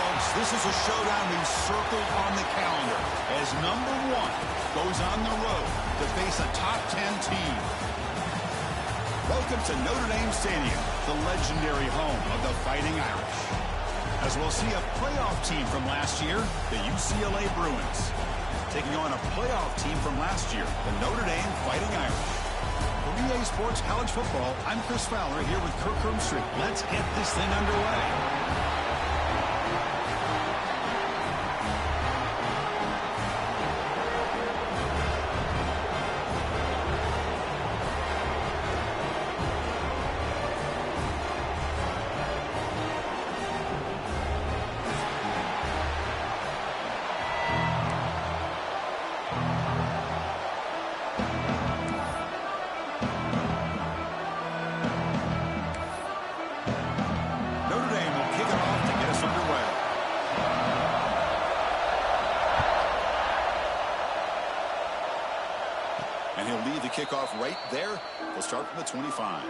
folks, this is a showdown we've circled on the calendar as number 1 goes on the road to face a top 10 team. Welcome to Notre Dame Stadium, the legendary home of the Fighting Irish. As we'll see a playoff team from last year, the UCLA Bruins, taking on a playoff team from last year, the Notre Dame Fighting Irish. For EA Sports College Football, I'm Chris Fowler here with Kirk Herbstreit. Let's get this thing underway. And he'll lead the kickoff right there. We'll start from the 25.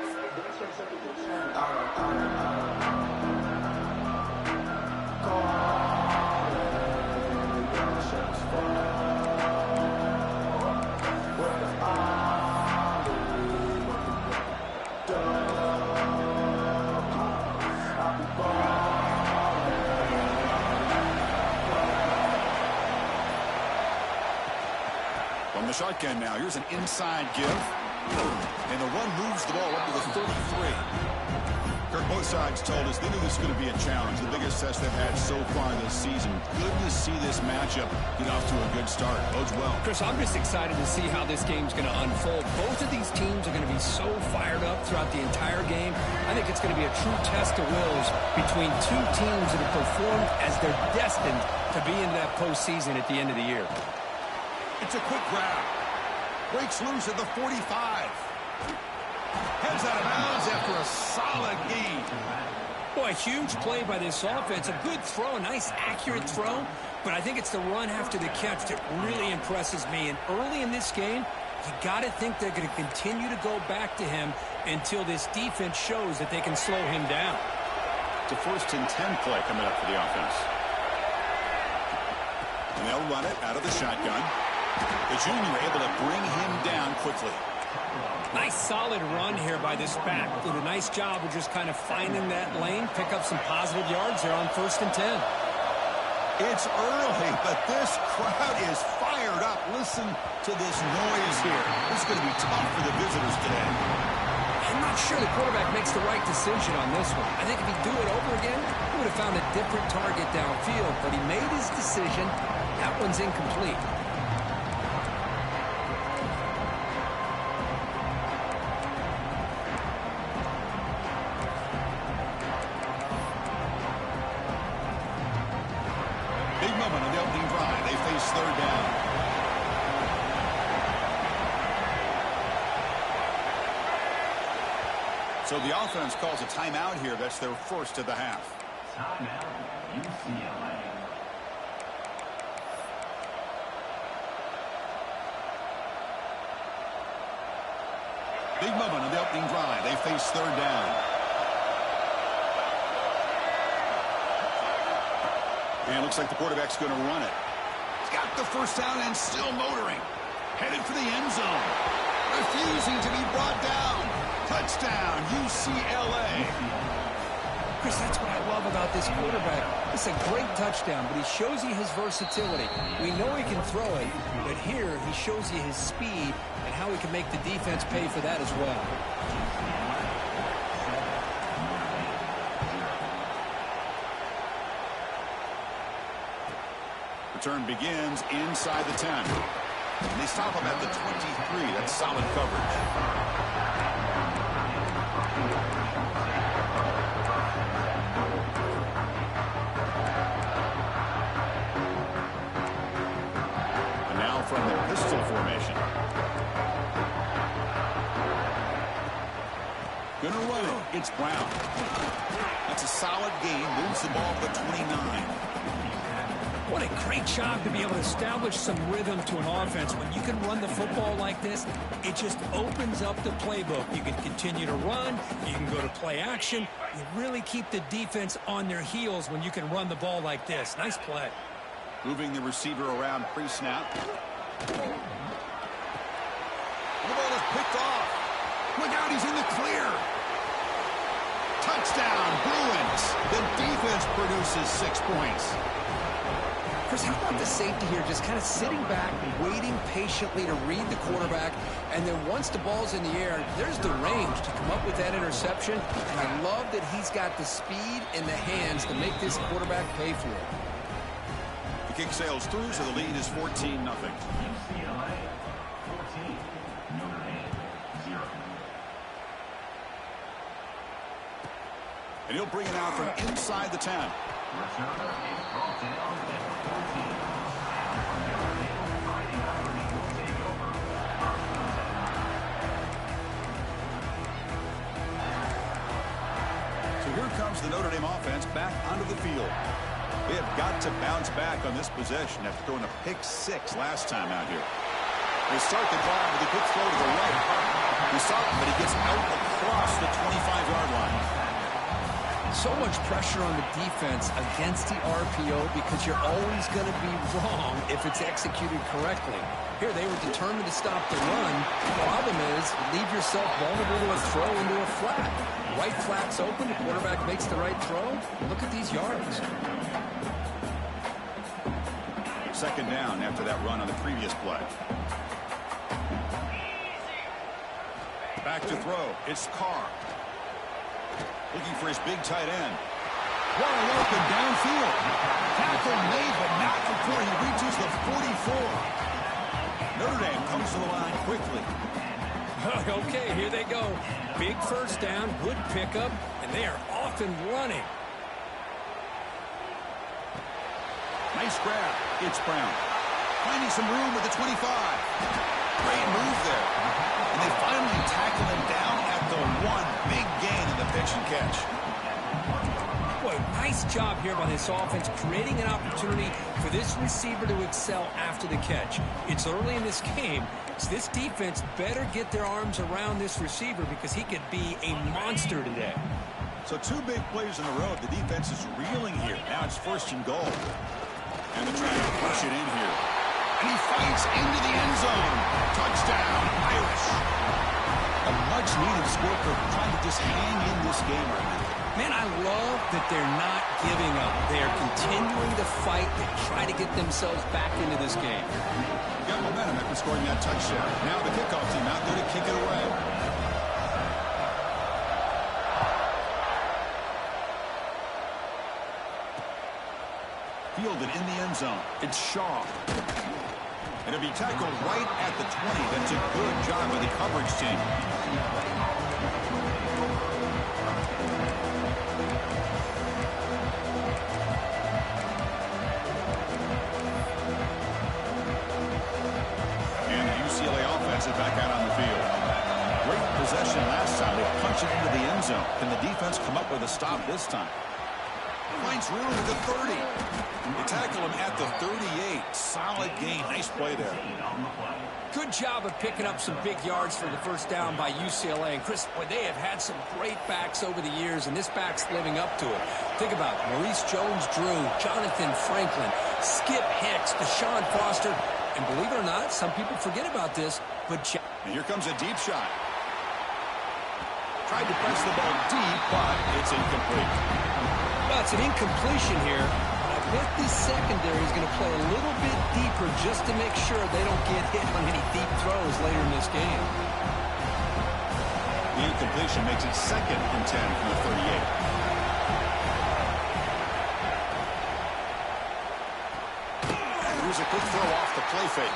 From the shotgun now, here's an inside give. And the run moves the ball up to the 33. Kirk, both sides told us they knew this was going to be a challenge, the biggest test they've had so far this season. Good to see this matchup get off to a good start. Bodes well. Chris, I'm just excited to see how this game's going to unfold. Both of these teams are going to be so fired up throughout the entire game. I think it's going to be a true test of wills between two teams that have performed as they're destined to be into that postseason at the end of the year. It's a quick grab. Breaks loose at the 45. Heads out of bounds after a solid gain. Boy, a huge play by this offense. A good throw, a nice accurate throw. But I think it's the run after the catch that really impresses me. And early in this game, you got to think they're going to continue to go back to him until this defense shows that they can slow him down. It's a 1st and 10 play coming up for the offense. And they'll run it out of the shotgun. The junior able to bring him down quickly. Nice solid run here by this back. Did a nice job of just kind of finding that lane, pick up some positive yards there on 1st and 10. It's early, but this crowd is fired up. Listen to this noise here. This is going to be tough for the visitors today. I'm not sure the quarterback makes the right decision on this one. I think if he'd do it over again, he would have found a different target downfield, but he made his decision. That one's incomplete. Big moment on the opening drive. They face 3rd down. So the offense calls a timeout here. That's their 1st of the half. Timeout, UCLA. Big moment on the opening drive. They face 3rd down. And it looks like the quarterback's going to run it. He's got the 1st down and still motoring. Headed for the end zone. Refusing to be brought down. Touchdown, UCLA. Chris, that's what I love about this quarterback. It's a great touchdown, but he shows you his versatility. We know he can throw it, but here he shows you his speed and how he can make the defense pay for that as well. Return begins inside the 10. And they stop him at the 23. That's solid coverage. And now from the pistol formation. Gonna run it. It's Brown. That's a solid gain. Moves the ball to the 29. What a great job to be able to establish some rhythm to an offense. When you can run the football like this, it just opens up the playbook. You can continue to run. You can go to play action. You really keep the defense on their heels when you can run the ball like this. Nice play. Moving the receiver around pre-snap. The ball is picked off. Look out, he's in the clear. Touchdown, Bruins. The defense produces 6 points. Chris, how about the safety here just kind of sitting back, waiting patiently to read the quarterback, and then once the ball's in the air, there's the range to come up with that interception, and I love that he's got the speed and the hands to make this quarterback pay for it. The kick sails through, so the lead is 14-0. UCLA 14, Notre Dame 0. And he'll bring it out from inside the 10. Returner is brought down at 14. And from Notre Dame, Fighting Irish will take over. So here comes the Notre Dame offense back onto the field. They have got to bounce back on this possession after throwing a pick-6 last time out here. They start the drive with a quick throw to the right. We saw him, but he gets out across the 25-yard line. So much pressure on the defense against the RPO because you're always going to be wrong if it's executed correctly. Here, they were determined to stop the run. The problem is, leave yourself vulnerable to a throw into a flat. Right flat's open, the quarterback makes the right throw. Look at these yards. Second down after that run on the previous play. Back to throw. It's Carr. Looking for his big tight end. Wide open downfield. Tackle made, but not before he reaches the 44. Notre Dame comes to the line quickly. Okay, here they go. Big first down, good pickup, and they are off and running. Nice grab. It's Brown. Finding some room at the 25. Great move there. And they finally tackle him down at the 1. Big gain in the pitch and catch. Boy, nice job here by this offense, creating an opportunity for this receiver to excel after the catch. It's early in this game, so this defense better get their arms around this receiver because he could be a monster today. So 2 big plays in a row. The defense is reeling here. Now it's 1st and goal. And they're trying to push it in here. And he fights into the end zone. Touchdown, Irish. A much-needed score for trying to just hang in this game right now. Man, I love that they're not giving up. They are continuing to fight to try to get themselves back into this game. Got momentum after scoring that touchdown. Now the kickoff team out there to kick it away. Fielded in the end zone. It's Shaw. And it'll be tackled right at the 20. That's a good job by the coverage team. And the UCLA offense is back out on the field. Great possession last time. They punched it into the end zone. Can the defense come up with a stop this time? Finds room at the 30. They tackle him at the 38. Solid gain. Nice play there. Good job of picking up some big yards for the first down by UCLA. And Chris, boy, they have had some great backs over the years, and this back's living up to it. Think about Maurice Jones-Drew, Jonathan Franklin, Skip Hicks, Deshaun Foster, and believe it or not, some people forget about this, but and here comes a deep shot. Tried to press the ball deep, but it's incomplete. Well, it's an incompletion here. I bet this secondary is going to play a little bit deeper just to make sure they don't get hit on any deep throws later in this game. The incompletion makes it 2nd and 10 from the 38. Here's a quick throw off the play fake.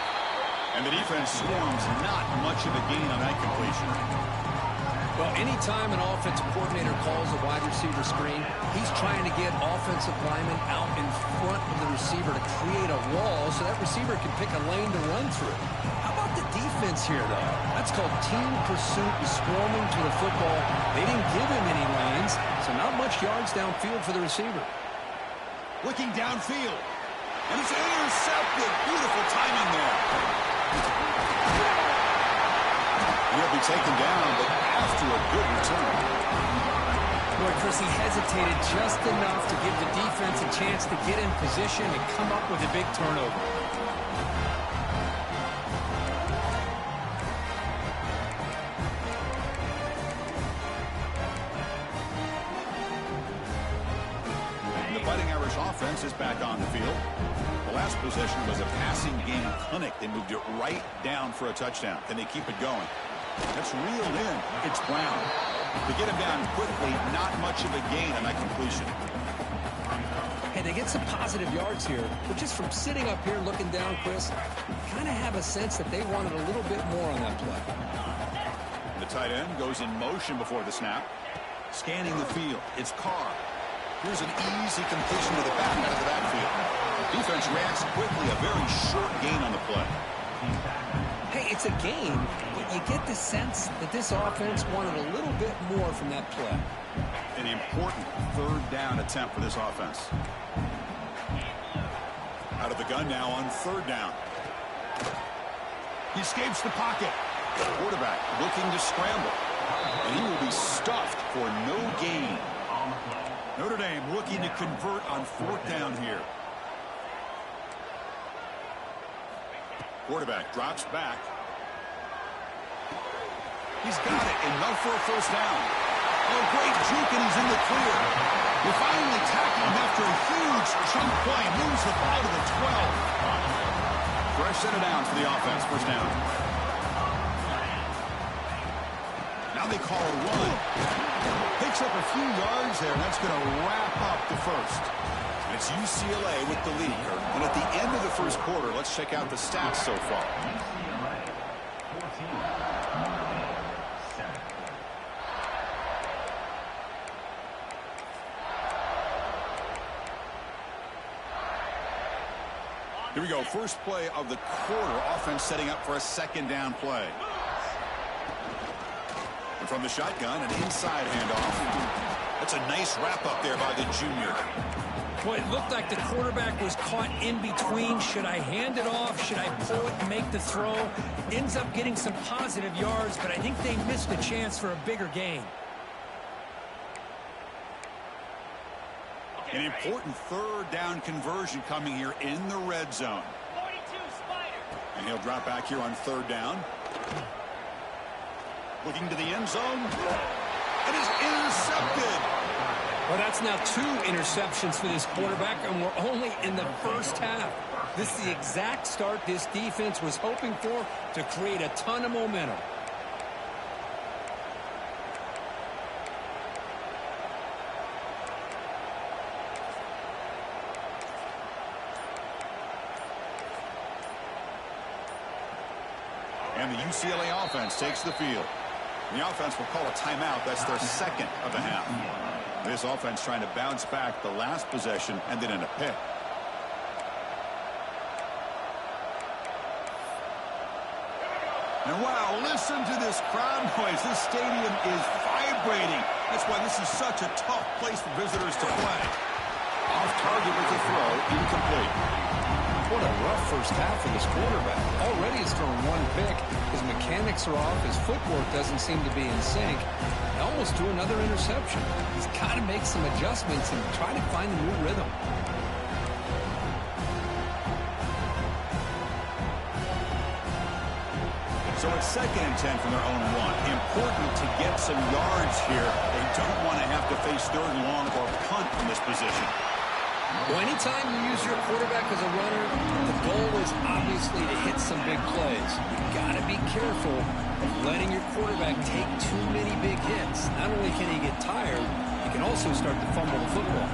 And the defense swarms not much of a gain on that completion. Well, anytime an offensive coordinator calls a wide receiver screen, he's trying to get offensive linemen out in front of the receiver to create a wall so that receiver can pick a lane to run through. How about the defense here, though? That's called team pursuit and swarming to the football. They didn't give him any lanes, so not much yards downfield for the receiver. Looking downfield. And it's intercepted. Beautiful timing there. He'll be taken down, but after a good return. Boy, Chris, he hesitated just enough to give the defense a chance to get in position and come up with a big turnover. The Fighting Irish offense is back on the field. The last possession was a passing game clinic. They moved it right down for a touchdown. Can they keep it going? That's reeled in. It's Brown. To get him down quickly, not much of a gain on that completion. Hey, they get some positive yards here, but just from sitting up here looking down, Chris, kind of have a sense that they wanted a little bit more on that play. The tight end goes in motion before the snap. Scanning the field. It's Carr. Here's an easy completion to the back out of the backfield. Defense reacts quickly. A very short gain on the play. Hey, it's a gain, but you get the sense that this offense wanted a little bit more from that play. An important third down attempt for this offense. Out of the gun now on third down. He escapes the pocket. The quarterback looking to scramble. And he will be stuffed for no gain. Notre Dame looking to convert on fourth down here. Quarterback drops back. He's got it. Enough for a first down. Oh, great juke, and he's in the clear. They finally tackle him after a huge chunk play. Moves the ball to the 12. Fresh set of downs for the offense. First down. Now they call a run. Picks up a few yards there, and that's going to wrap up the first. It's UCLA with the lead. And at the end of the first quarter, let's check out the stats so far. Here we go. First play of the quarter. Offense setting up for a second down play. And from the shotgun, an inside handoff. That's a nice wrap up there by the junior. Boy, it looked like the quarterback was caught in between. Should I hand it off? Should I pull it and make the throw? Ends up getting some positive yards, but I think they missed a chance for a bigger gain. An important third down conversion coming here in the red zone. 42 Spider. And he'll drop back here on third down. Looking to the end zone. It is intercepted. Well, that's now 2 interceptions for this quarterback, and we're only in the first half. This is the exact start this defense was hoping for to create a ton of momentum. And the UCLA offense takes the field. The offense will call a timeout. That's their second of the half. This offense trying to bounce back the last possession and then in a pick. And wow, listen to this crowd noise. This stadium is vibrating. That's why this is such a tough place for visitors to play. Off target with the throw, incomplete. What a rough first half for this quarterback. Already he's thrown 1 pick. His mechanics are off. His footwork doesn't seem to be in sync. And almost to another interception. He's got to make some adjustments and try to find a new rhythm. So it's 2nd and 10 from their own 1. Important to get some yards here. They don't want to have to face third and long or punt from this position. Well, anytime you use your quarterback as a runner, the goal is obviously to hit some big plays. You've got to be careful of letting your quarterback take too many big hits. Not only can he get tired, he can also start to fumble the football.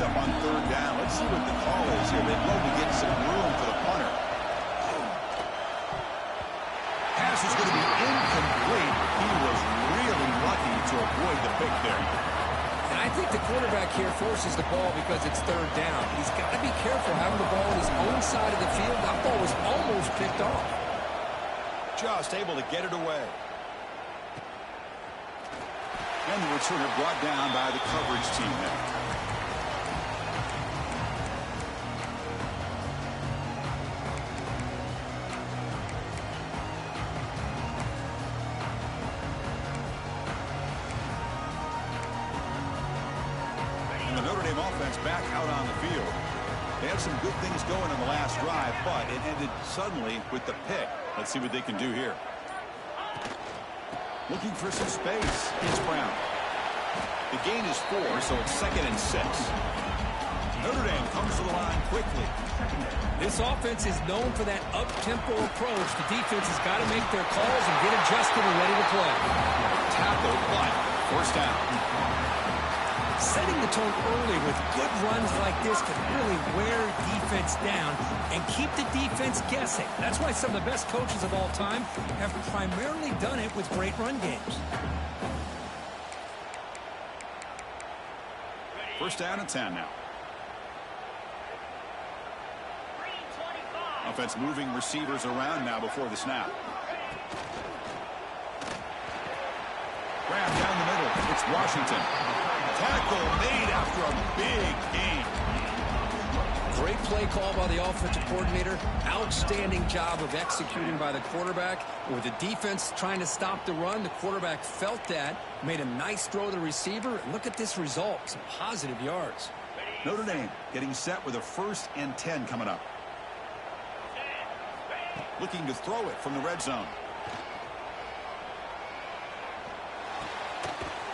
Up on third down. Let's see what the call is here. They'd love to get some room for the punter. Pass is going to be incomplete. He was really lucky to to avoid the pick there. And I think the quarterback here forces the ball because it's third down. He's got to be careful having the ball on his own side of the field. That ball was almost picked off. Just able to get it away. And the returner brought down by the coverage team there. Back out on the field. They had some good things going on the last drive, but it ended suddenly with the pick. Let's see what they can do here. Looking for some space. It's Brown. The gain is 4, so it's 2nd and 6. Notre Dame comes to the line quickly. This offense is known for that up-tempo approach. The defense has got to make their calls and get adjusted and ready to play. Tackle, but first down. Setting the tone early with good runs like this can really wear defense down and keep the defense guessing. That's why some of the best coaches of all time have primarily done it with great run games. First down and 10 now. Offense moving receivers around now before the snap. Grab down the middle. It's Washington. Tackle made after a big gain. Great play call by the offensive coordinator. Outstanding job of executing by the quarterback. With the defense trying to stop the run, the quarterback felt that, made a nice throw to the receiver, and look at this result. Some positive yards. Notre Dame getting set with a 1st and 10 coming up. Looking to throw it from the red zone.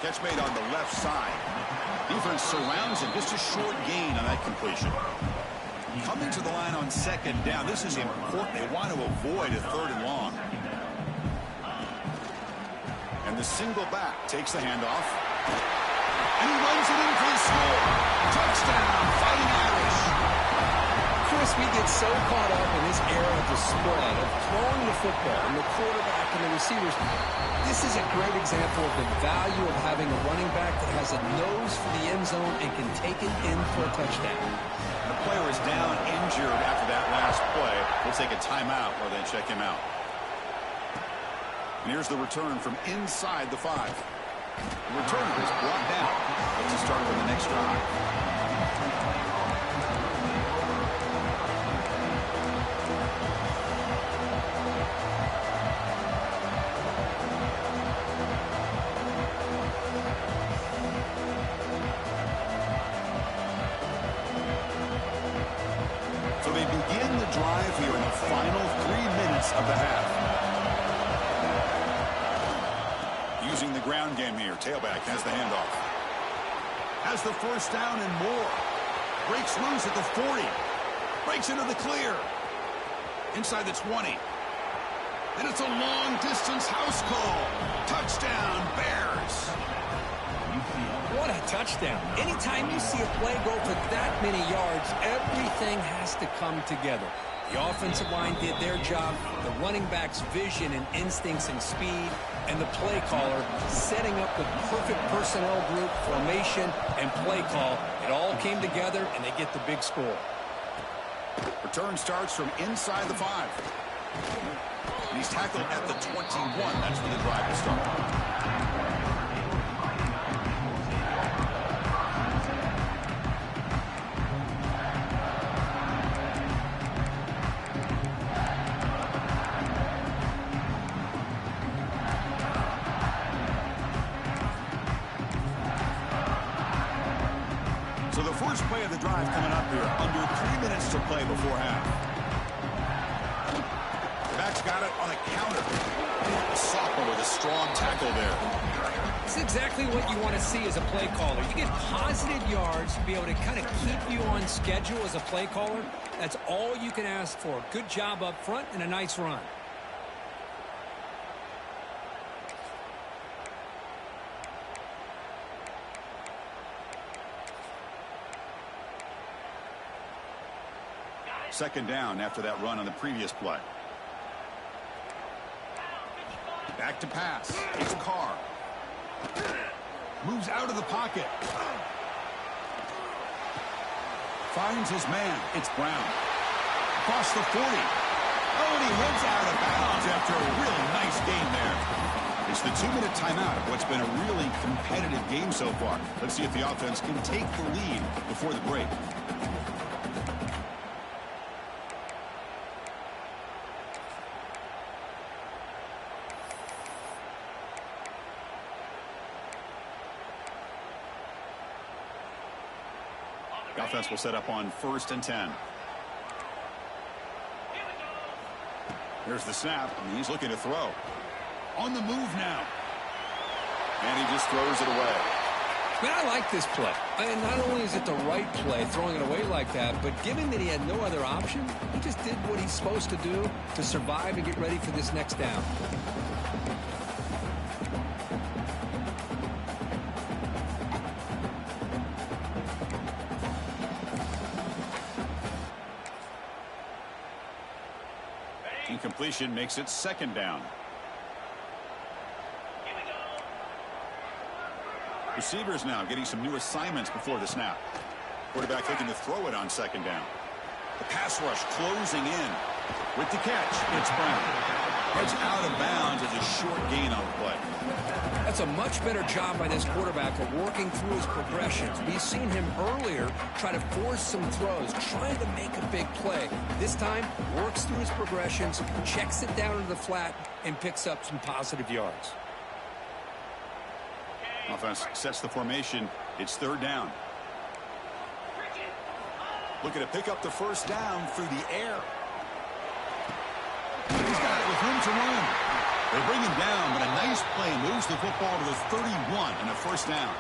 Catch made on the left side. Defense surrounds him. Just a short gain on that completion. Coming to the line on 2nd down. This is important. They want to avoid a 3rd and long. And the single back takes the handoff. And he runs it in for the score. Touchdown, Fighting Irish. Chris, we get so caught up in this era of the spread, of throwing the football, and the quarterback and the receivers. This is a great example of the value of having a running back that has a nose for the end zone and can take it in for a touchdown. The player is down injured after that last play. We'll take a timeout or then check him out. And here's the return from inside the 5. The returner is brought down. Let's start with the next drive. So they begin the drive here in the final 3 minutes of the half. Using the ground game here. Tailback has the handoff. Has the first down and more. Breaks loose at the 40. Breaks into the clear. Inside the 20. And it's a long-distance house call. Touchdown, Bears. What a touchdown. Anytime you see a play go for that many yards, everything has to come together. The offensive line did their job, the running back's vision and instincts and speed, and the play caller setting up the perfect personnel group, formation, and play call. It all came together, and they get the big score. Return starts from inside the 5. And he's tackled at the 21. That's where the drive will start. So the first play of the drive coming up here. Under 3 minutes to play before half. Back's got it on a counter. Sophomore with a strong tackle there. It's exactly what you want to see as a play caller. You get positive yards to be able to kind of keep you on schedule as a play caller. That's all you can ask for. Good job up front and a nice run. Second down after that run on the previous play. Back to pass. It's Carr. Moves out of the pocket. Finds his man. It's Brown. Across the 40. Oh, and he heads out of bounds after a really nice game there. It's the 2-minute timeout of what's been a really competitive game so far. Let's see if the offense can take the lead before the break. The offense will set up on 1st and 10. Here's the snap, and he's looking to throw. On the move now. And he just throws it away. Man, I like this play. And not only is it the right play, throwing it away like that, but given that he had no other option, he just did what he's supposed to do to survive and get ready for this next down. Incompletion makes it 2nd down. Receivers now getting some new assignments before the snap. Quarterback looking to throw it on 2nd down. The pass rush closing in. With the catch, it's Brown. Heads out of bounds as a short gain on the play. That's a much better job by this quarterback of working through his progressions. We've seen him earlier try to force some throws, trying to make a big play. This time, works through his progressions, checks it down to the flat, and picks up some positive yards. Offense sets the formation. It's 3rd down. Looking to pick up the 1st down through the air. He's got it with room to run. They bring him down, but a nice play moves the football to the 31 and a 1st down.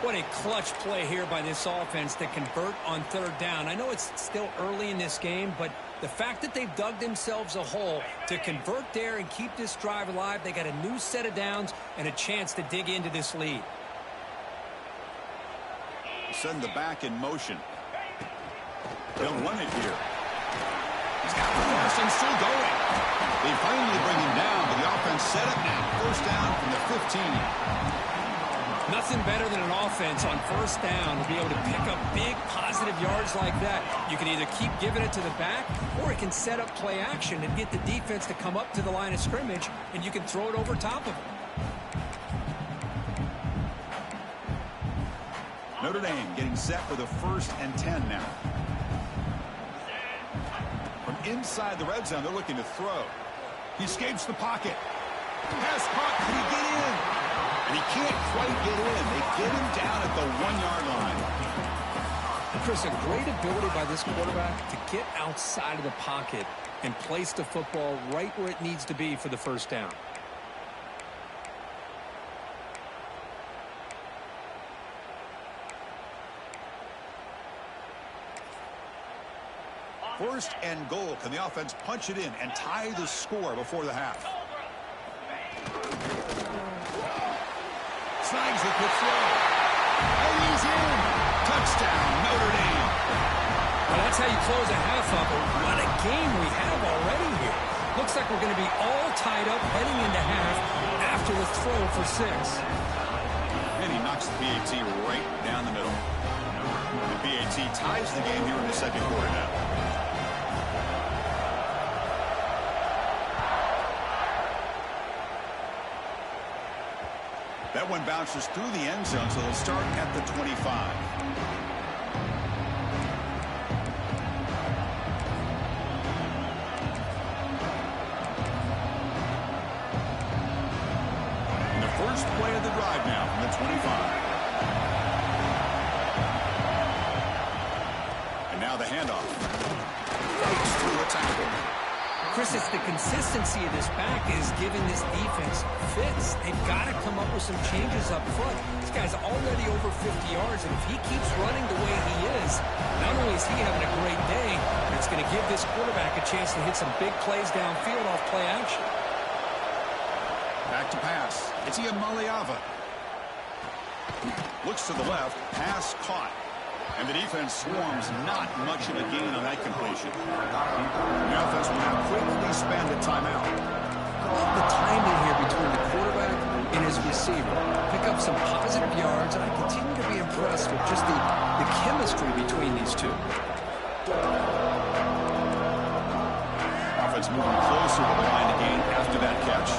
What a clutch play here by this offense to convert on 3rd down. I know it's still early in this game, but the fact that they've dug themselves a hole to convert there and keep this drive alive, they got a new set of downs and a chance to dig into this lead. Send the back in motion. They'll run it here. He's got the pass and still going. They finally bring him down, but the offense set up now. 1st down from the 15. Nothing better than an offense on 1st down to be able to pick up big positive yards like that. You can either keep giving it to the back, or it can set up play action and get the defense to come up to the line of scrimmage, and you can throw it over top of them. Notre Dame getting set for the 1st and 10 now. From inside the red zone, they're looking to throw. He escapes the pocket. Pass caught. Can he get in? And he can't quite get in. They get him down at the 1-yard line. Chris, a great ability by this quarterback to get outside of the pocket and place the football right where it needs to be for the 1st down. First and goal. Can the offense punch it in and tie the score before the half? Snags the quick throw. And he's in. Touchdown, Notre Dame. Well, that's how you close a half up. What a game we have already here. Looks like we're going to be all tied up heading into half after the throw for 6. And he knocks the PAT right down the middle. The PAT ties the game here in the 2nd quarter now. That one bounces through the end zone, so they'll start at the 25. And the first play of the drive now from the 25. And now the handoff. Breaks through a tackle. Chris, it's the consistency of this back is giving this defense fits. They've got to come up with some changes up front. This guy's already over 50 yards, and if he keeps running the way he is, not only is he having a great day, but it's going to give this quarterback a chance to hit some big plays downfield off play action. Back to pass. It's Iamaleava. Looks to the left. Pass caught. And the defense swarms, not much of a gain on that completion. The offense will now quickly spend a timeout. I love the timing here between the quarterback in his receiver. Pick up some positive yards, and I continue to be impressed with just the chemistry between these two. Offense moving closer to the line to gain after that catch.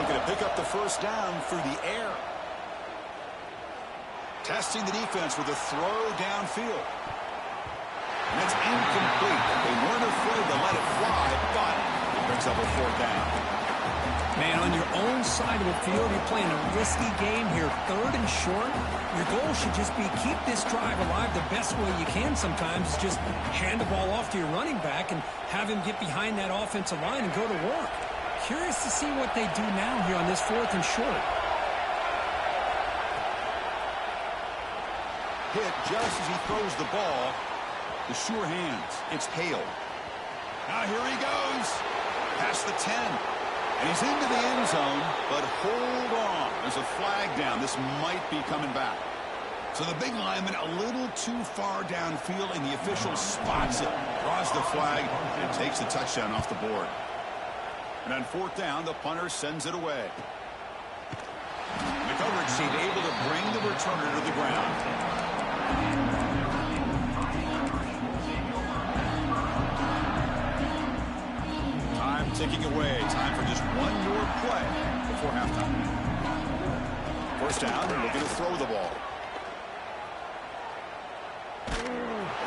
Looking to pick up the first down through the air. Testing the defense with a throw downfield. And it's incomplete. They weren't afraid to let it fly, but it brings up a fourth down. Man, on your own side of the field, you're playing a risky game here. 3rd and short. Your goal should just be keep this drive alive the best way you can sometimes. Is just hand the ball off to your running back and have him get behind that offensive line and go to work. Curious to see what they do now here on this 4th and short. Hit just as he throws the ball. The sure hands. It's Hale. Now here he goes. Past the 10. And he's into the end zone, but hold on. There's a flag down. This might be coming back. So the big lineman a little too far downfield, and the official spots it, draws the flag, and takes the touchdown off the board. And on 4th down, the punter sends it away. The coverage seemed able to bring the returner to the ground. Ticking away. Time for just one more play before halftime. First down, they're looking to throw the ball.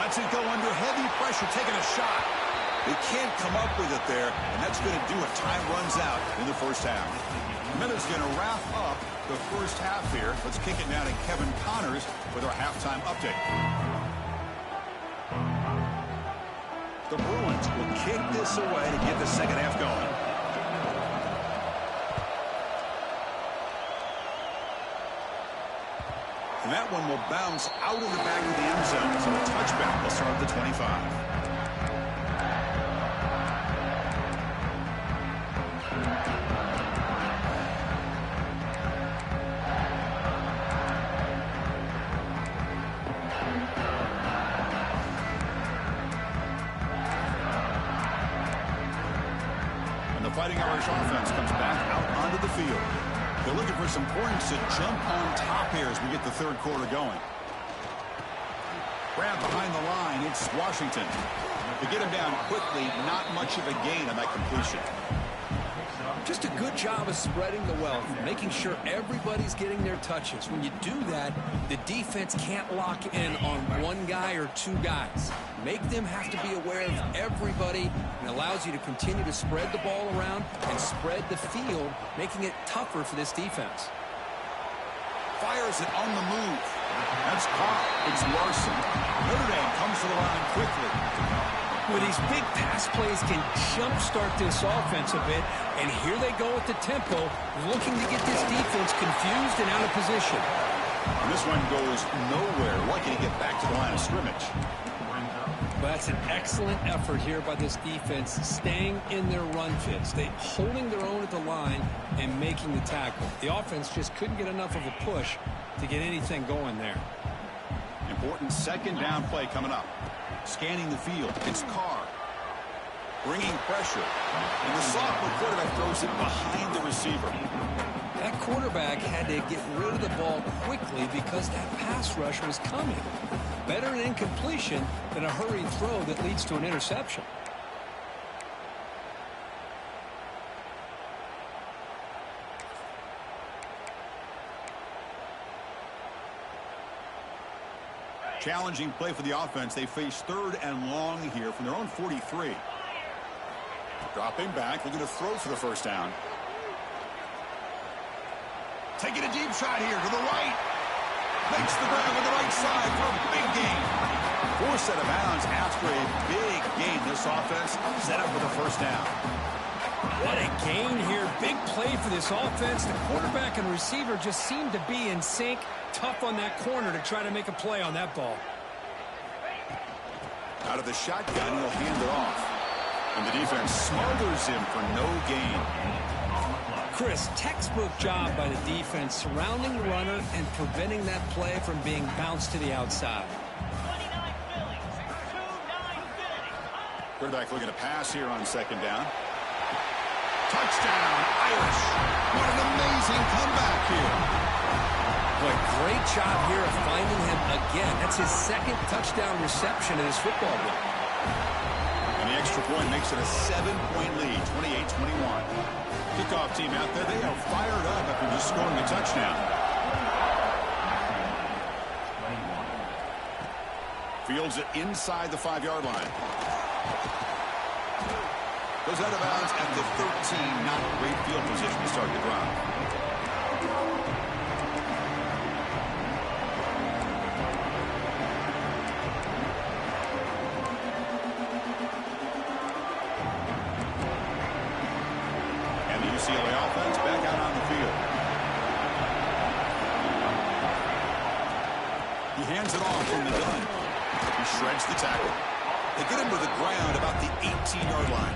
Lets it go under heavy pressure, taking a shot. They can't come up with it there, and that's going to do it. Time runs out in the first half. Miller's going to wrap up the first half here. Let's kick it now to Kevin Connors with our halftime update. The Bruins will kick this away to get the second half going. And that one will bounce out of the back of the end zone. So a touchback will start at the 25. Fighting Irish offense comes back out onto the field. They're looking for some points to jump on top here as we get the 3rd quarter going. Grab behind the line. It's Washington. To get him down quickly, not much of a gain on that completion. Just a good job of spreading the wealth, making sure everybody's getting their touches. When you do that, the defense can't lock in on one guy or two guys. Make them have to be aware of everybody, and allows you to continue to spread the ball around and spread the field, making it tougher for this defense. Fires it on the move. That's caught. It's Larson. Notre Dame comes to the line quickly. Well, these big pass plays can jumpstart this offense a bit, and here they go at the tempo, looking to get this defense confused and out of position. And this one goes nowhere. Lucky to get back to the line of scrimmage. But that's an excellent effort here by this defense, staying in their run fits. They holding their own at the line and making the tackle. The offense just couldn't get enough of a push to get anything going there. Important second down play coming up. Scanning the field. It's Carr. Bringing pressure. And the sophomore quarterback throws it behind the receiver. That quarterback had to get rid of the ball quickly because that pass rush was coming. Better an incompletion than a hurried throw that leads to an interception. Challenging play for the offense. They face 3rd and long here from their own 43. Dropping back, looking to throw for the first down. Taking a deep shot here to the right. Makes the grab on the right side for a big gain. Forced out of bounds after a big gain. This offense set up with a first down. What a gain here. Big play for this offense. The quarterback and receiver just seem to be in sync. Tough on that corner to try to make a play on that ball. Out of the shotgun, he'll hand it off. And the defense smothers him for no gain. Chris, textbook job by the defense surrounding the runner and preventing that play from being bounced to the outside. Quarterback looking to pass here on second down. Touchdown, Irish. What an amazing comeback here. Boy, great job here of finding him again. That's his second touchdown reception in his football game. And the extra point makes it a 7-point lead, 28-21. Kickoff team out there, they are fired up after just scoring a touchdown. Fields it inside the 5-yard line. Goes out of bounds at the 13. Not great field position to start the drive. And the UCLA offense back out on the field. He hands it off from the gun. He shreds the tackle. They get him to the ground about the 18-yard line.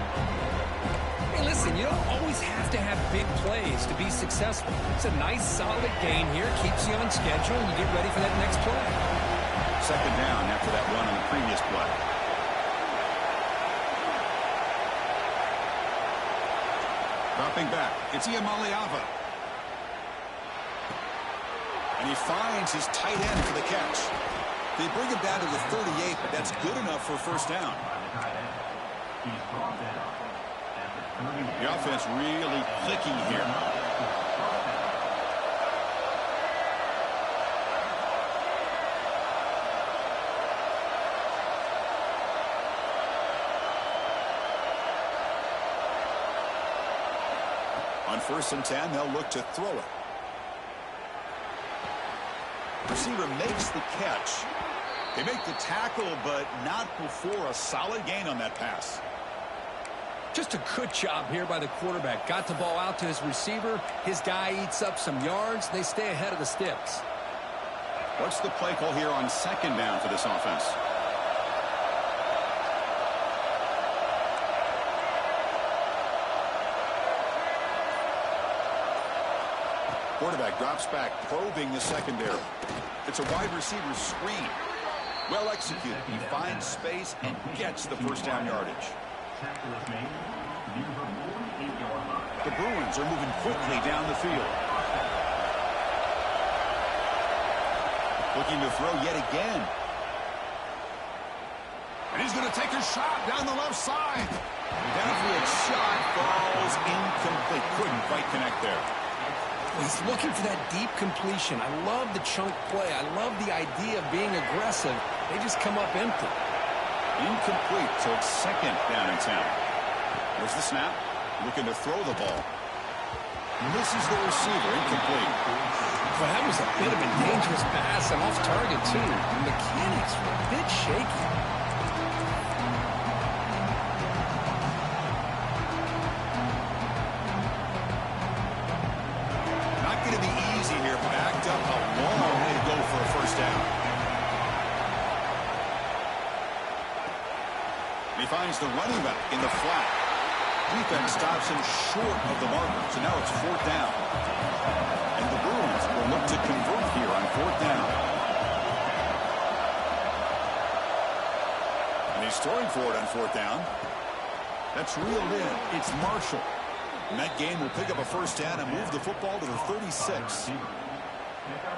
Hey, listen, you don't always have to have big plays to be successful. It's a nice, solid gain here. Keeps you on schedule, and you get ready for that next play. Second down after that run on the previous play. Dropping back, it's Iamaleava. And he finds his tight end for the catch. They bring him down to the 38, but that's good enough for a first down. The offense really clicking here. On 1st and 10, they'll look to throw it. Receiver makes the catch. They make the tackle, but not before a solid gain on that pass. Just a good job here by the quarterback. Got the ball out to his receiver. His guy eats up some yards. They stay ahead of the sticks. What's the play call here on second down for this offense? Quarterback drops back, probing the secondary. It's a wide receiver screen. Well executed. He finds space and gets the first down yardage. The Bruins are moving quickly down the field. Looking to throw yet again. And he's going to take a shot down the left side. Downfield shot falls incomplete. Couldn't quite connect there. He's looking for that deep completion. I love the chunk play. I love the idea of being aggressive. They just come up empty. Incomplete, so it's second down and 10. There's the snap. Looking to throw the ball. Misses the receiver. Incomplete. Well, that was a bit of a dangerous pass and off target, too. The mechanics were a bit shaky. Not going to be easy here. Backed up a long way to go for a first down. And he finds the running back in the flat. Defense stops him short of the marker, so now it's fourth down. And the Bruins will look to convert here on fourth down. And he's throwing for it on fourth down. That's reeled in. It's Marshall. And that game will pick up a first down and move the football to the 36.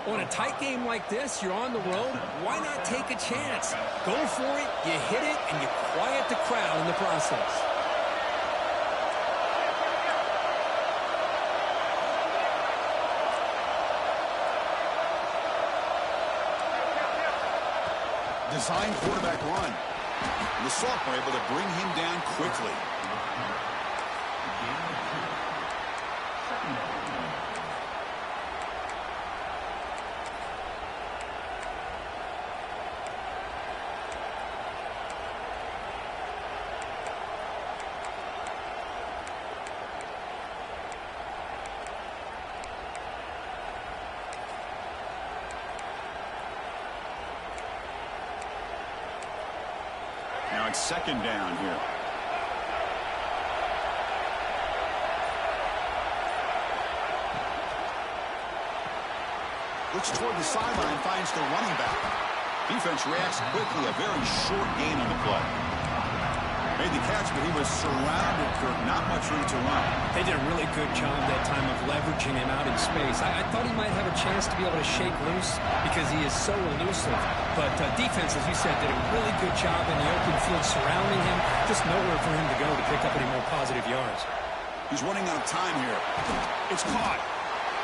Well, in a tight game like this, you're on the road. Why not take a chance? Go for it, you hit it, and you quiet the crowd in the process. Design quarterback run. The Salt were able to bring him down quickly. Now it's second down here. Looks toward the sideline, finds the running back. Defense reacts quickly, a very short gain on the play. Made the catch, but he was surrounded, Kirk. Not much room to run. They did a really good job that time of leveraging him out in space. I thought he might have a chance to be able to shake loose because he is so elusive. But defense, as you said, did a really good job in the open field surrounding him. Just nowhere for him to go to pick up any more positive yards. He's running out of time here. It's caught.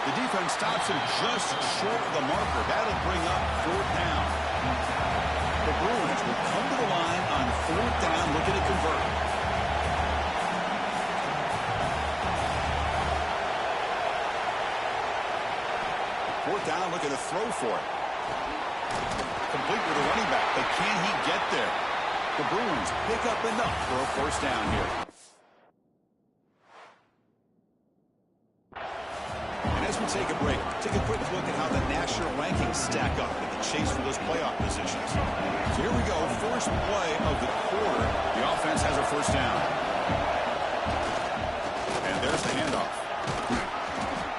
The defense stops him just short of the marker. That'll bring up 4th down. The Bruins will come to the line on 4th down, looking to convert. Fourth down, looking to throw for it. Complete with a running back, but can he get there? The Bruins pick up enough for a 1st down here. Take a break. Take a quick look at how the national rankings stack up in the chase for those playoff positions. So here we go. First play of the quarter. The offense has a 1st down. And there's the handoff.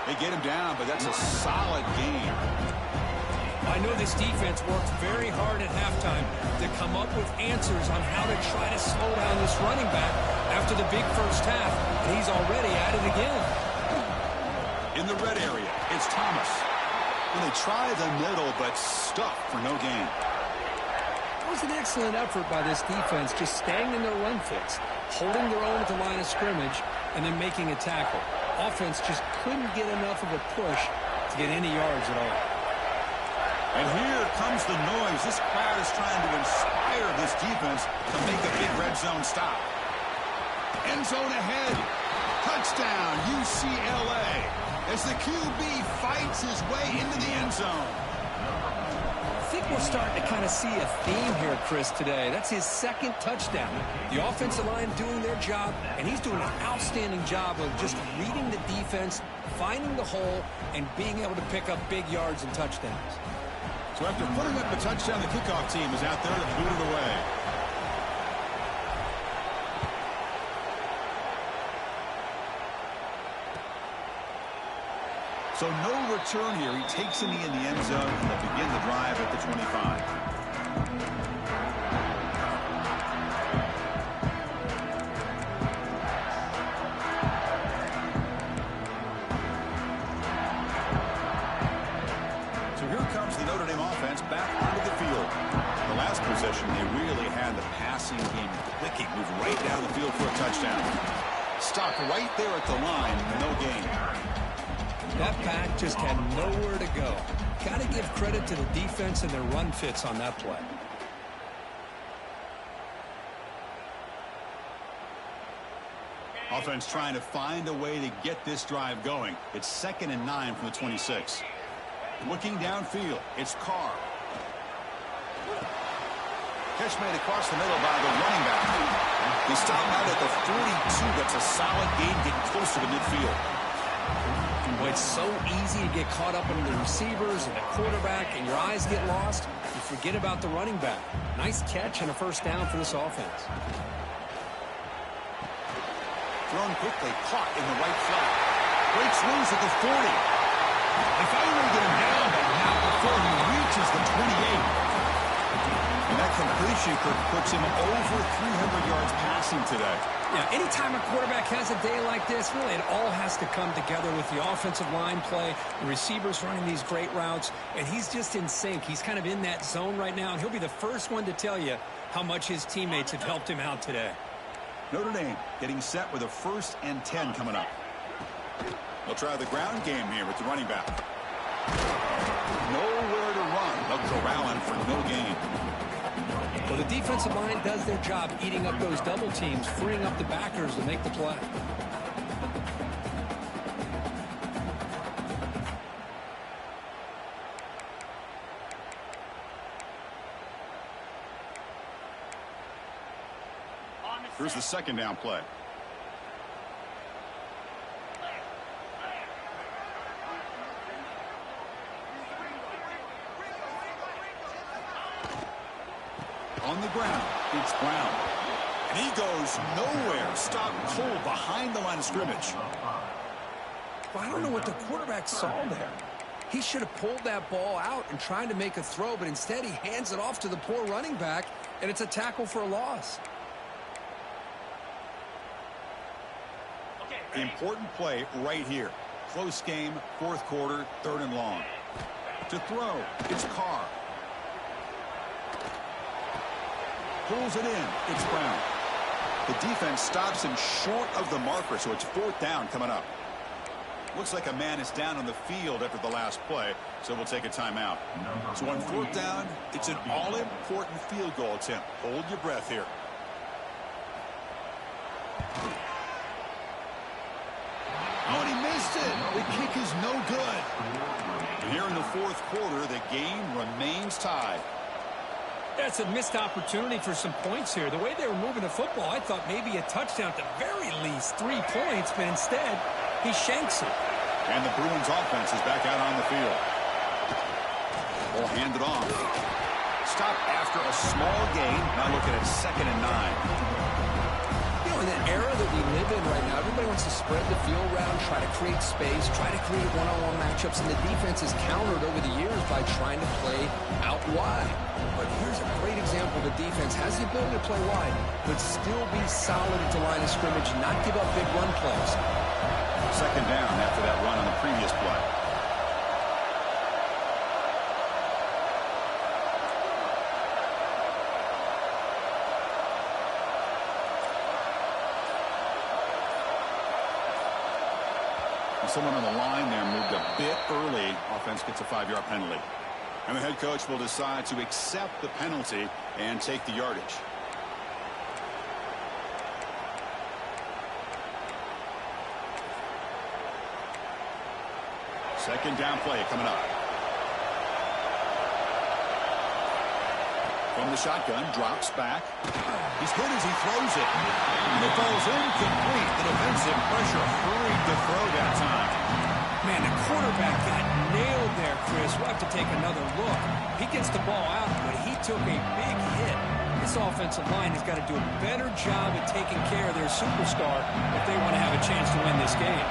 They get him down, but that's a solid game. I know this defense worked very hard at halftime to come up with answers on how to try to slow down this running back after the big first half, and he's already at it again. In the red area, it's Thomas. And they try the middle, but stuck for no gain. It was an excellent effort by this defense, just staying in their run fits, holding their own at the line of scrimmage, and then making a tackle. Offense just couldn't get enough of a push to get any yards at all. And here comes the noise. This crowd is trying to inspire this defense to make a big red zone stop. End zone ahead. Touchdown, UCLA. As the QB fights his way into the end zone. I think we're starting to kind of see a theme here, Chris, today. That's his 2nd touchdown. The offensive line doing their job, and he's doing an outstanding job of just reading the defense, finding the hole, and being able to pick up big yards and touchdowns. So after putting up the touchdown, the kickoff team is out there to boot it away. So no return here. He takes a knee in the end zone, and they'll begin the drive at the 25. So here comes the Notre Dame offense back onto the field. The last possession, they really had the passing game clicking. Moved right down the field for a touchdown. Stopped right there at the line, no gain. That back just had nowhere to go. Got to give credit to the defense and their run fits on that play. Offense trying to find a way to get this drive going. It's 2nd and 9 from the 26. Looking downfield, it's Carr. Catch made across the middle by the running back. He stopped out at the 42. That's a solid gain, getting closer to midfield. Boy, it's so easy to get caught up in the receivers and the quarterback, and your eyes get lost. You forget about the running back. Nice catch and a 1st down for this offense. Thrown quickly, caught in the right flat. Breaks loose at the 40. They finally get him down, but not before he reaches the 28. And that completion puts him over 300 yards passing today. Yeah, anytime a quarterback has a day like this, really it all has to come together with the offensive line play, the receivers running these great routes, and he's just in sync. He's kind of in that zone right now, and he'll be the first one to tell you how much his teammates have helped him out today. Notre Dame getting set with a 1st and 10 coming up. They'll try the ground game here with the running back. Nowhere to run. They'll corral him for no gain. Well, the defensive line does their job eating up those double teams, freeing up the backers to make the play. Here's the 2nd down play. On the ground, it's Brown. And he goes nowhere. Stopped cold behind the line of scrimmage. Well, I don't know what the quarterback saw there. He should have pulled that ball out and tried to make a throw, but instead he hands it off to the poor running back, and it's a tackle for a loss. Important play right here. Close game, fourth quarter, 3rd and long. To throw, it's Carr. Pulls it in, it's Brown. The defense stops him short of the marker, so it's 4th down coming up. Looks like a man is down on the field after the last play, so we'll take a timeout. So on 4th down, it's an all-important field goal attempt. Hold your breath here. Oh, and he missed it. The kick is no good. And here in the 4th quarter, the game remains tied. That's a missed opportunity for some points here. The way they were moving the football, I thought maybe a touchdown at the very least, 3 points, but instead, he shanks it. And the Bruins offense is back out on the field. Ball handed off. Stop after a small gain. Now looking at 2nd and 9. You know, in the era that we live in right now, everybody wants to spread the field around, try to create space, try to create one-on-one matchups, and the defense has countered over the years by trying to play out wide. But here's a great example. The defense has the ability to play wide, but still be solid at the line of scrimmage, not give up big run plays. 2nd down after that run on the previous play. Someone on the line there moved a bit early. Offense gets a 5-yard penalty. And the head coach will decide to accept the penalty and take the yardage. Second down play coming up. From the shotgun, drops back. He's hit as he throws it. And it falls incomplete. The defensive pressure hurried the throw that time. Man, the quarterback got nailed there, Chris. We'll have to take another look. He gets the ball out, but he took a big hit. This offensive line has got to do a better job at taking care of their superstar if they want to have a chance to win this game.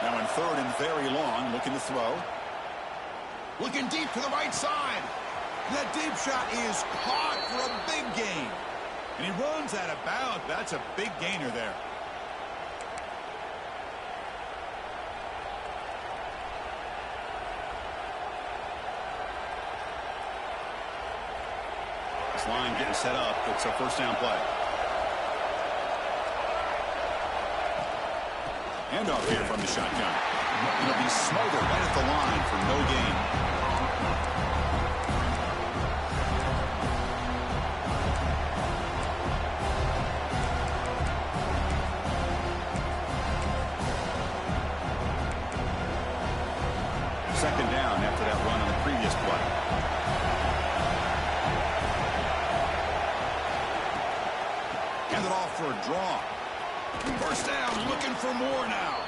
Now in 3rd and very long, looking to throw. Looking deep to the right side. That deep shot is caught for a big gain. And he runs out of bounds. That's a big gainer there. This line getting set up. It's a 1st down play. Handoff here from the shotgun. It'll be smothered right at the line for no gain. Second down after that run on the previous play. Hand it off for a draw. 1st down, looking for more now.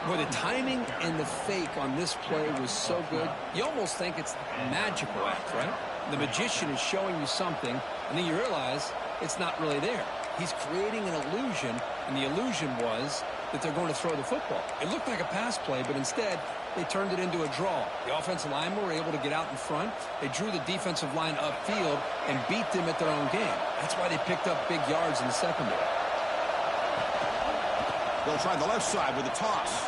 Well, the timing and the fake on this play was so good, you almost think it's a magical act, right? The magician is showing you something, and then you realize it's not really there. He's creating an illusion, and the illusion was that they're going to throw the football. It looked like a pass play, but instead, they turned it into a draw. The offensive linemen were able to get out in front. They drew the defensive line upfield and beat them at their own game. That's why they picked up big yards in the secondary. They'll try the left side with a toss.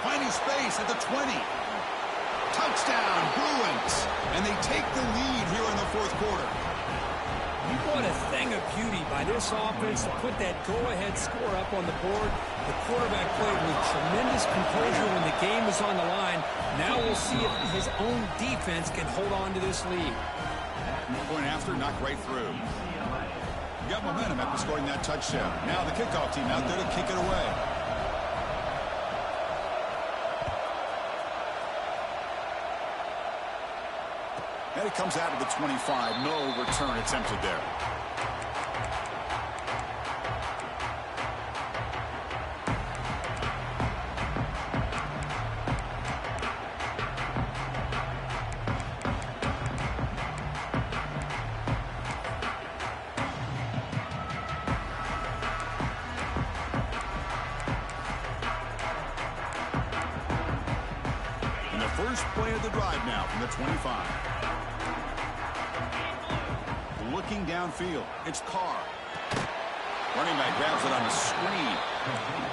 Finding space at the 20. Touchdown, Bruins. And they take the lead here in the 4th quarter. What a thing of beauty by this offense to put that go-ahead score up on the board. The quarterback played with tremendous composure when the game was on the line. Now we'll see if his own defense can hold on to this lead. Going after, knocked right through. You got momentum after scoring that touchdown. Now the kickoff team out there to kick it away. And it comes out of the 25. No return attempted there. And the first play of the drive now from the 25. Looking downfield, it's Carr. Running back grabs it on the screen.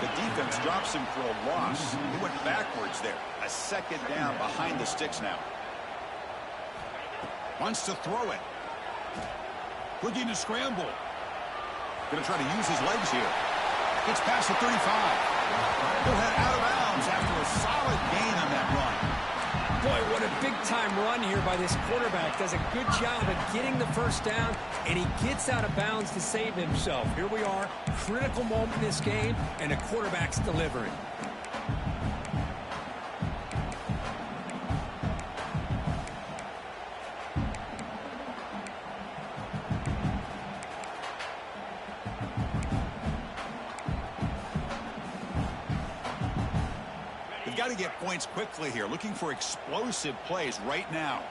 The defense drops him for a loss. He went backwards there. A second down behind the sticks now. Wants to throw it. Looking to scramble. Going to try to use his legs here. Gets past the 35. He'll head out of bounds after a solid gain on that run. Boy, what a big-time run here by this quarterback. Does a good job of getting the first down, and he gets out of bounds to save himself. Here we are, critical moment in this game, and the quarterback's delivering. Got to get points quickly here. Looking for explosive plays right now.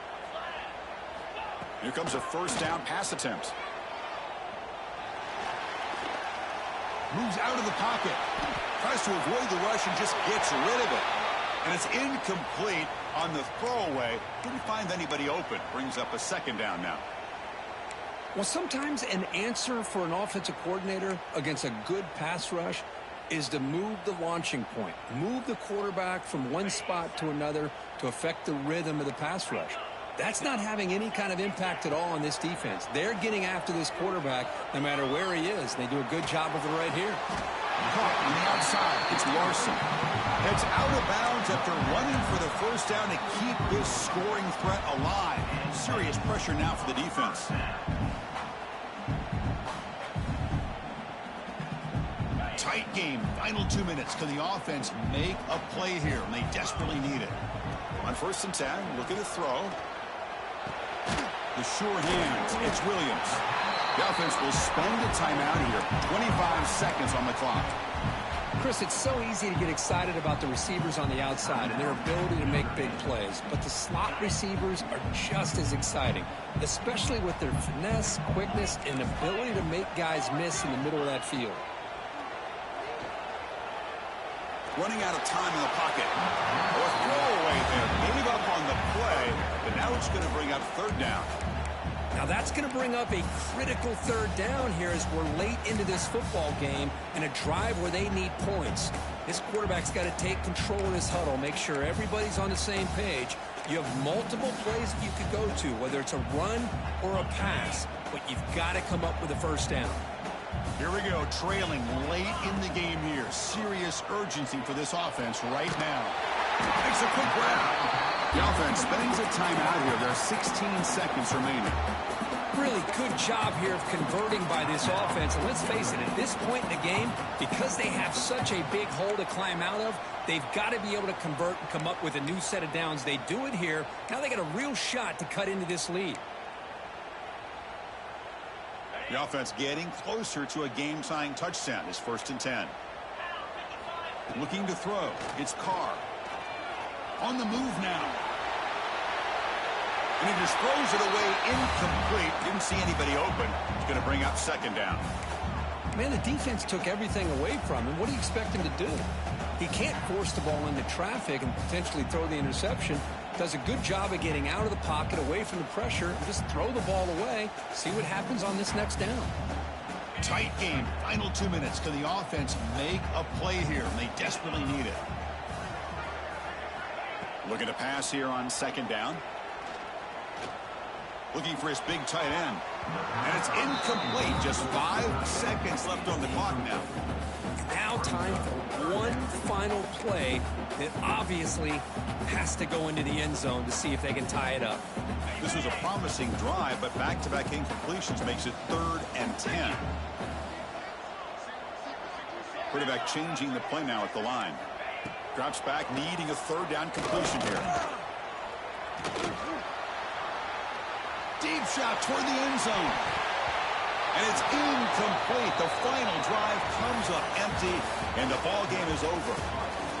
Here comes a first down pass attempt. Moves out of the pocket. Tries to avoid the rush and just gets rid of it. And it's incomplete on the throwaway. Didn't find anybody open. Brings up a second down now. Well, sometimes an answer for an offensive coordinator against a good pass rush is to move the launching point, move the quarterback from one spot to another to affect the rhythm of the pass rush. That's not having any kind of impact at all on this defense. They're getting after this quarterback no matter where he is. They do a good job of it right here. Caught on the outside. It's Larson. Heads out of bounds after running for the first down to keep this scoring threat alive. Serious pressure now for the defense. Tight game. Final 2 minutes. Can the offense make a play here? And they desperately need it. On 1st and 10, looking to throw. The sure hands. It's Williams. The offense will spend a timeout here. 25 seconds on the clock. Chris, it's so easy to get excited about the receivers on the outside and their ability to make big plays, but the slot receivers are just as exciting, especially with their finesse, quickness, and ability to make guys miss in the middle of that field. Running out of time in the pocket. A throwaway there. Gave up on the play, but now it's going to bring up third down. Now that's going to bring up a critical third down here as we're late into this football game in a drive where they need points. This quarterback's got to take control of this huddle, make sure everybody's on the same page. You have multiple plays that you could go to, whether it's a run or a pass, but you've got to come up with a first down. Here we go, trailing late in the game here. Serious urgency for this offense right now. Makes a quick grab. The offense spends a timeout here. There are 16 seconds remaining. Really good job here of converting by this offense. And let's face it, at this point in the game, because they have such a big hole to climb out of, they've got to be able to convert and come up with a new set of downs. They do it here. Now they got a real shot to cut into this lead. The offense getting closer to a game-tying touchdown. It's 1st and 10. Looking to throw. It's Carr. On the move now. And he just throws it away incomplete. Didn't see anybody open. It's going to bring up second down. Man, the defense took everything away from him. What do you expect him to do? He can't force the ball into traffic and potentially throw the interception. Does a good job of getting out of the pocket, away from the pressure, and just throw the ball away. See what happens on this next down. Tight game. Final 2 minutes. Can the offense make a play here? And they desperately need it. Looking to pass here on second down. Looking for his big tight end. And it's incomplete. Just 5 seconds left on the clock now. Now time for one final play that obviously has to go into the end zone to see if they can tie it up. This was a promising drive, but back-to-back incompletions makes it 3rd and 10. Quarterback changing the play now at the line. Drops back, needing a third down completion here. Deep shot toward the end zone. And it's incomplete. The final drive comes up empty, and the ball game is over.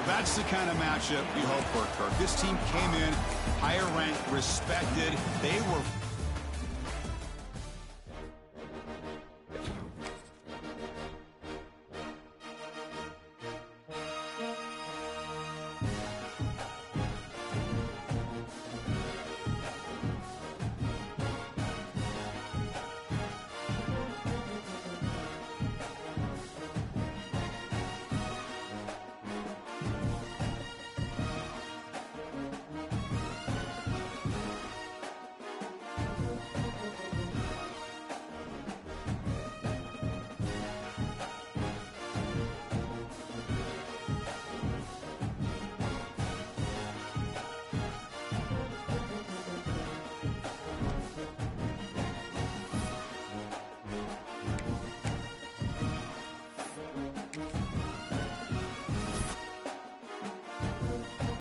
That's the kind of matchup you hope for, Kirk. This team came in higher ranked, respected. They were